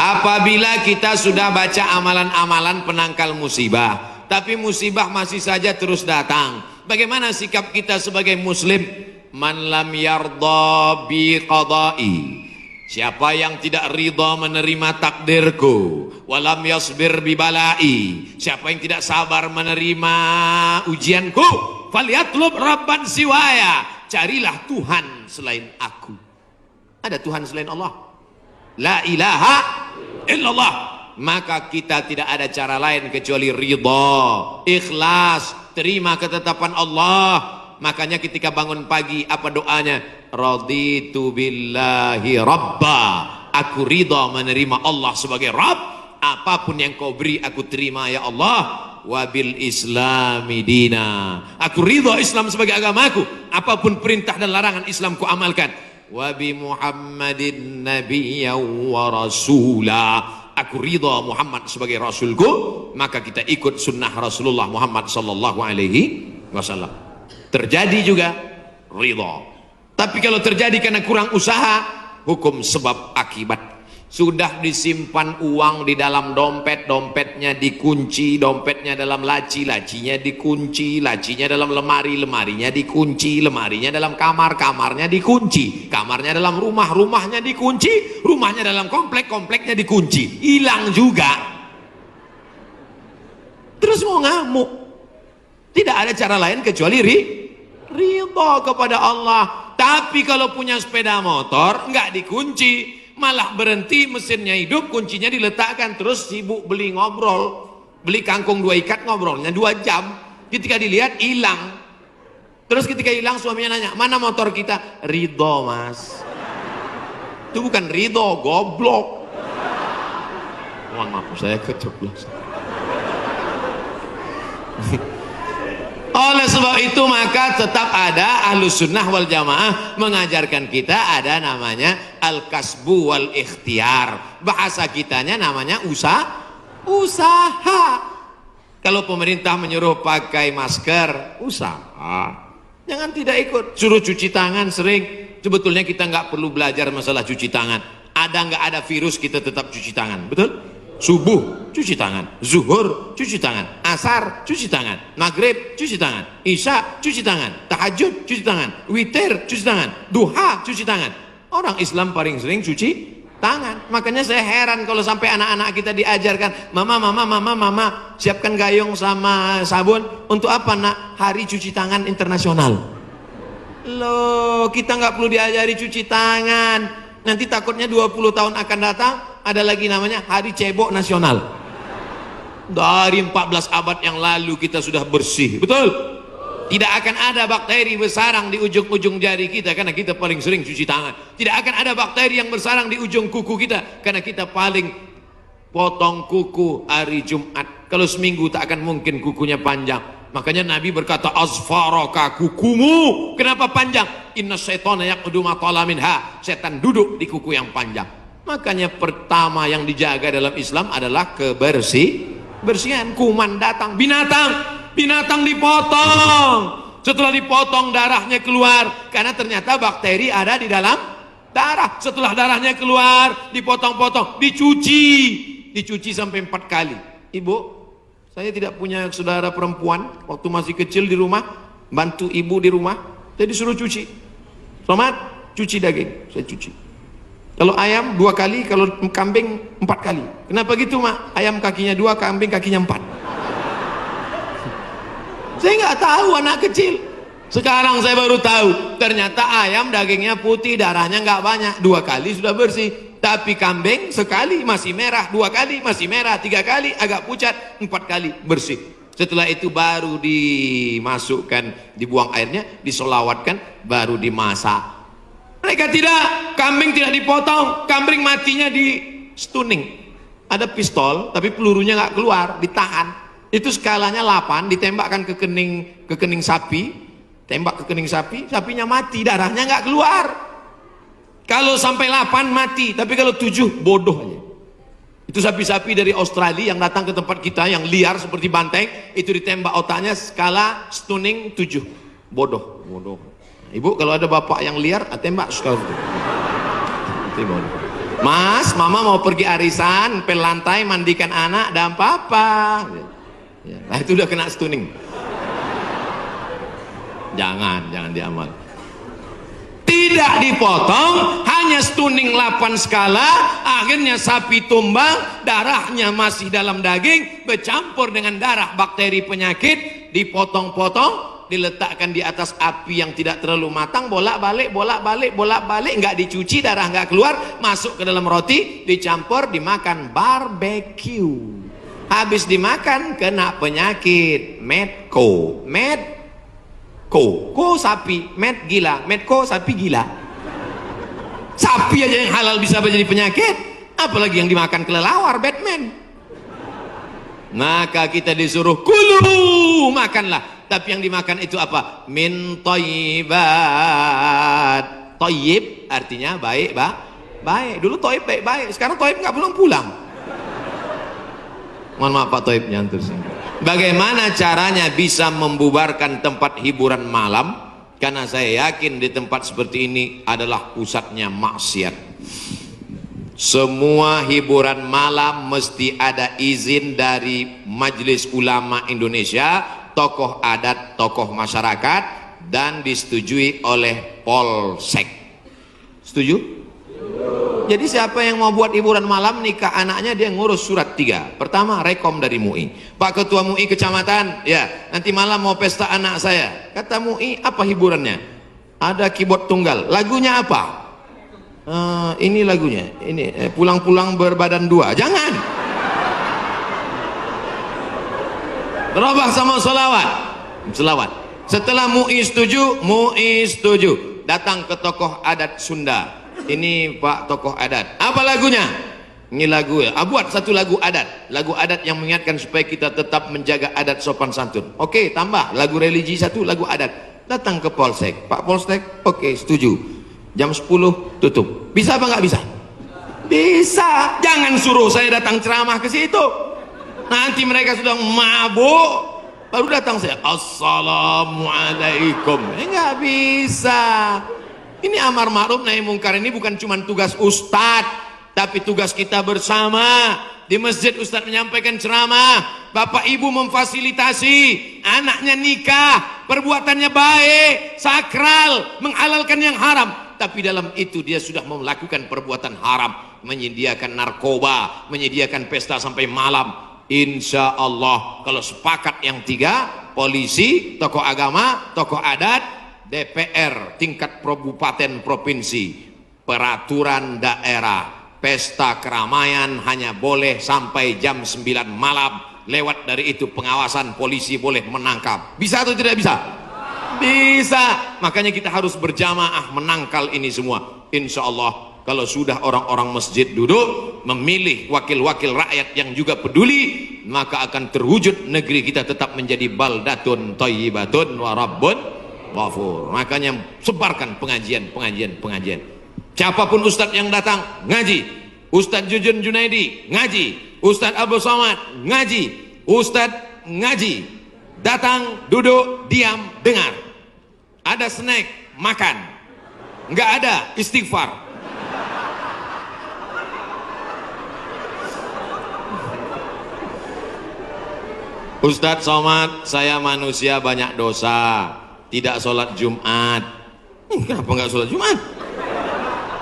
Apabila kita sudah baca amalan-amalan penangkal musibah, tapi musibah masih saja terus datang, bagaimana sikap kita sebagai muslim? Man lam yardha bi qada'i, siapa yang tidak ridha menerima takdirku, walam yasbir bi balai, siapa yang tidak sabar menerima ujianku, falyatlub rabban siwaya, carilah Tuhan selain aku. Ada Tuhan selain Allah? La ilaha illallah. Maka kita tidak ada cara lain kecuali ridha, ikhlas, terima ketetapan Allah. Makanya ketika bangun pagi apa doanya? Raditu billahi rabba, aku ridha menerima Allah sebagai Rabb. Apapun yang kau beri aku terima ya Allah. Wabil islami dina, aku ridha Islam sebagai agamaku. Apapun perintah dan larangan Islam ku amalkan. Wabi Muhammadin nabiyya wa rasula, aku ridha Muhammad sebagai rasulku. Maka kita ikut sunnah Rasulullah Muhammad sallallahu alaihi wasallam. Terjadi juga ridha. Tapi kalau terjadi karena kurang usaha, hukum sebab akibat. Sudah disimpan uang di dalam dompet, dompetnya dikunci, dompetnya dalam laci, lacinya dikunci, lacinya dalam lemari, lemarinya dikunci, lemarinya dalam kamar, kamarnya dikunci, kamarnya dalam rumah, rumahnya dikunci, rumahnya dalam komplek, kompleknya dikunci. Hilang juga. Terus mau ngamuk. Tidak ada cara lain kecuali ridha kepada Allah. Tapi kalau punya sepeda motor nggak dikunci, malah berhenti, mesinnya hidup, kuncinya diletakkan, terus sibuk beli ngobrol, beli kangkung 2 ikat, ngobrolnya 2 jam. Ketika dilihat hilang. Terus ketika hilang suaminya nanya, mana motor kita? Ridho mas. Itu bukan ridho, goblok. Mohon maaf saya keceplosan. Oleh sebab itu maka tetap ada Ahlus Sunnah wal Jamaah mengajarkan kita ada namanya al-kasbu wal ikhtiar. Bahasa kitanya namanya usaha. Kalau pemerintah menyuruh pakai masker, usaha. Jangan tidak ikut. Suruh cuci tangan sering. Sebetulnya kita nggak perlu belajar masalah cuci tangan. Ada nggak ada virus kita tetap cuci tangan, betul? Subuh cuci tangan, zuhur cuci tangan, asar cuci tangan, maghrib cuci tangan, isya cuci tangan, tahajud cuci tangan, witir cuci tangan, duha cuci tangan. Orang Islam paling sering cuci tangan. Makanya saya heran kalau sampai anak-anak kita diajarkan, mama siapkan gayung sama sabun. Untuk apa nak? Hari cuci tangan internasional. Loh, kita nggak perlu diajari cuci tangan. Nanti takutnya 20 tahun akan datang ada lagi namanya Hari Cebok Nasional. Dari 14 abad yang lalu kita sudah bersih, betul? Tidak akan ada bakteri bersarang di ujung-ujung jari kita karena kita paling sering cuci tangan. Tidak akan ada bakteri yang bersarang di ujung kuku kita karena kita paling potong kuku hari Jumat. Kalau seminggu tak akan mungkin kukunya panjang. Makanya Nabi berkata, azfaraka, kukumu kenapa panjang? Inna syaitana yaqudu ma tala minha, setan duduk di kuku yang panjang. Makanya pertama yang dijaga dalam Islam adalah kebersihan. Kuman datang, binatang dipotong. Setelah dipotong darahnya keluar karena ternyata bakteri ada di dalam darah. Setelah darahnya keluar dipotong-potong, dicuci sampai 4 kali. Ibu, saya tidak punya saudara perempuan, waktu masih kecil di rumah bantu ibu di rumah, saya disuruh cuci. Selamat cuci daging, saya cuci. Kalau ayam 2 kali, kalau kambing 4 kali. Kenapa gitu mak? Ayam kakinya 2, kambing kakinya 4. Saya nggak tahu anak kecil. Sekarang saya baru tahu. Ternyata ayam dagingnya putih, darahnya nggak banyak. 2 kali sudah bersih. Tapi kambing sekali masih merah, 2 kali masih merah, 3 kali agak pucat, 4 kali bersih. Setelah itu baru dimasukkan, dibuang airnya, disolawatkan, baru dimasak. Mereka tidak, kambing tidak dipotong, kambing matinya di stunning. Ada pistol, tapi pelurunya nggak keluar, ditahan. Itu skalanya 8, ditembakkan ke kening sapi, tembak ke kening sapi, sapinya mati, darahnya nggak keluar. Kalau sampai 8 mati, tapi kalau 7 bodoh aja. Itu sapi-sapi dari Australia yang datang ke tempat kita yang liar seperti banteng, itu ditembak otaknya skala stunning 7. Bodoh. Ibu kalau ada bapak yang liar, tembak skala itu. Mas, mama mau pergi arisan, pel lantai, mandikan anak, dan papa. Ya, nah itu udah kena stunning. Jangan diamal. Tidak dipotong, hanya stunning 8 skala, akhirnya sapi tumbang, darahnya masih dalam daging, bercampur dengan darah bakteri penyakit, dipotong-potong, diletakkan di atas api yang tidak terlalu matang, bolak-balik, nggak dicuci, darah nggak keluar, masuk ke dalam roti, dicampur, dimakan, barbecue. Habis dimakan, kena penyakit, medco, ko sapi, med gila, medco sapi gila. Sapi aja yang halal bisa menjadi penyakit, apalagi yang dimakan kelelawar, Batman. Maka kita disuruh kulu, makanlah. Tapi yang dimakan itu apa? Min thayyibat. Thayyib artinya baik, baik. Dulu thayyib baik-baik, sekarang thayyib nggak pulang-pulang. Mohon maaf Pak Thayyib nyantur sih. Bagaimana caranya bisa membubarkan tempat hiburan malam? Karena saya yakin di tempat seperti ini adalah pusatnya maksiat. Semua hiburan malam mesti ada izin dari Majelis Ulama Indonesia, tokoh adat, tokoh masyarakat, dan disetujui oleh Polsek. Setuju? Jadi siapa yang mau buat hiburan malam, nikah anaknya, dia ngurus surat 3. Pertama, rekom dari MUI. Pak Ketua MUI kecamatan, ya nanti malam mau pesta anak saya. Kata MUI, apa hiburannya? Ada keyboard tunggal. Lagunya apa? Ini lagunya, ini pulang-pulang berbadan 2. Jangan. Berubah sama selawat. Setelah MUI setuju, datang ke tokoh adat Sunda. Ini Pak tokoh adat, apa lagunya? Ini lagu ya, buat satu lagu adat yang mengingatkan supaya kita tetap menjaga adat sopan santun. Oke, tambah lagu religi satu, lagu adat. Datang ke Polsek, Pak Polsek, oke setuju, jam 10 tutup. Bisa apa nggak bisa? Bisa. Jangan suruh saya datang ceramah ke situ, nanti mereka sudah mabuk baru datang saya, assalamualaikum. Nggak bisa. Ini amar ma'ruf nahi mungkar ini bukan cuma tugas ustadz, tapi tugas kita bersama. Di masjid ustadz menyampaikan ceramah, bapak ibu memfasilitasi, anaknya nikah, perbuatannya baik, sakral, menghalalkan yang haram, tapi dalam itu dia sudah melakukan perbuatan haram, menyediakan narkoba, menyediakan pesta sampai malam. Insya Allah kalau sepakat yang 3, polisi, tokoh agama, tokoh adat, DPR tingkat kabupaten provinsi, peraturan daerah, pesta keramaian hanya boleh sampai jam 9 malam. Lewat dari itu pengawasan polisi boleh menangkap. Bisa atau tidak bisa? Bisa. Makanya kita harus berjamaah menangkal ini semua. Insya Allah kalau sudah orang-orang masjid duduk memilih wakil-wakil rakyat yang juga peduli, maka akan terwujud negeri kita tetap menjadi baldatun thayyibatun wa rabbun ghafur. Makanya sebarkan pengajian. Siapapun ustadz yang datang ngaji, Ustadz Jujun Junaidi ngaji, Ustadz Abdul Somad ngaji, Ustadz ngaji, datang, duduk, diam, dengar. Ada snack, makan. Nggak ada, istighfar. Ustadz Somad, saya manusia banyak dosa, tidak sholat Jumat. Kenapa nggak sholat Jumat?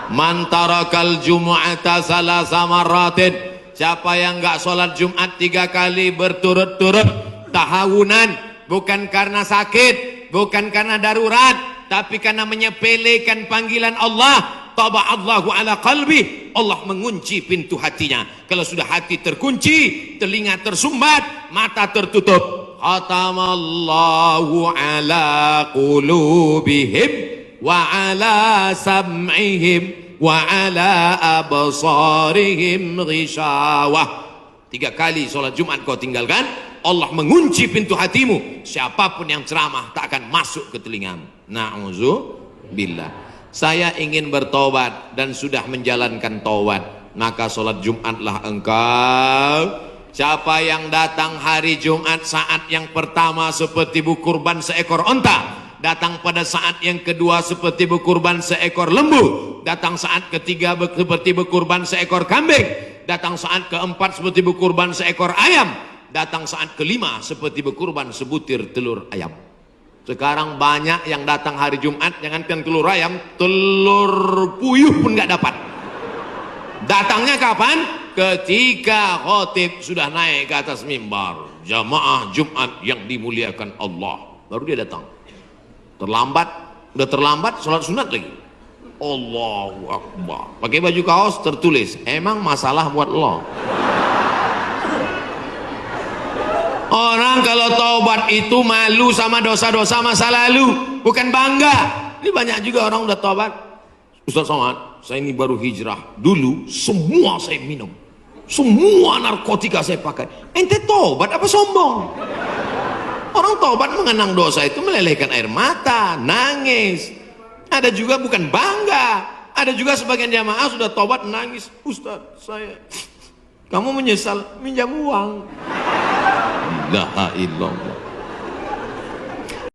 Man tarakal jumu'ata salasa marratin, siapa yang nggak sholat Jumat 3 kali berturut-turut tahawunan, bukan karena sakit, bukan karena darurat, tapi karena menyepelekan panggilan Allah, taba'allahu ala qalbi, Allah mengunci pintu hatinya. Kalau sudah hati terkunci, telinga tersumbat, mata tertutup, khatamallahu ala qulubihim wa ala sam'ihim wa ala absarihim ghishawah. 3 kali sholat Jumat kau tinggalkan, Allah mengunci pintu hatimu. Siapapun yang ceramah tak akan masuk ke telingamu. Na'udzubillah. Saya ingin bertobat dan sudah menjalankan taubat, maka sholat Jumatlah engkau. Siapa yang datang hari Jumat saat yang pertama seperti berkurban seekor onta, datang pada saat yang kedua seperti berkurban seekor lembu, datang saat ketiga seperti berkurban seekor kambing, datang saat keempat seperti berkurban seekor ayam, datang saat kelima seperti berkurban sebutir telur ayam. Sekarang banyak yang datang hari Jumat, jangankan telur ayam, telur puyuh pun nggak dapat. Datangnya kapan? Ketika khotib sudah naik ke atas mimbar, jamaah Jumat yang dimuliakan Allah, baru dia datang. Terlambat, udah terlambat sholat sunat lagi. Allahu Akbar. Pakai baju kaos tertulis, emang masalah buat lo. Orang kalau taubat itu malu sama dosa-dosa masa lalu, bukan bangga. Ini banyak juga orang udah taubat. Ustaz Somad, saya ini baru hijrah. Dulu semua saya minum, semua narkotika saya pakai. Ente taubat apa sombong? Orang taubat mengenang dosa itu melelehkan air mata, nangis. Ada juga bukan bangga. Ada juga sebagian jamaah sudah taubat nangis. Ustaz, kamu menyesal minjam uang. La ilaha illallah.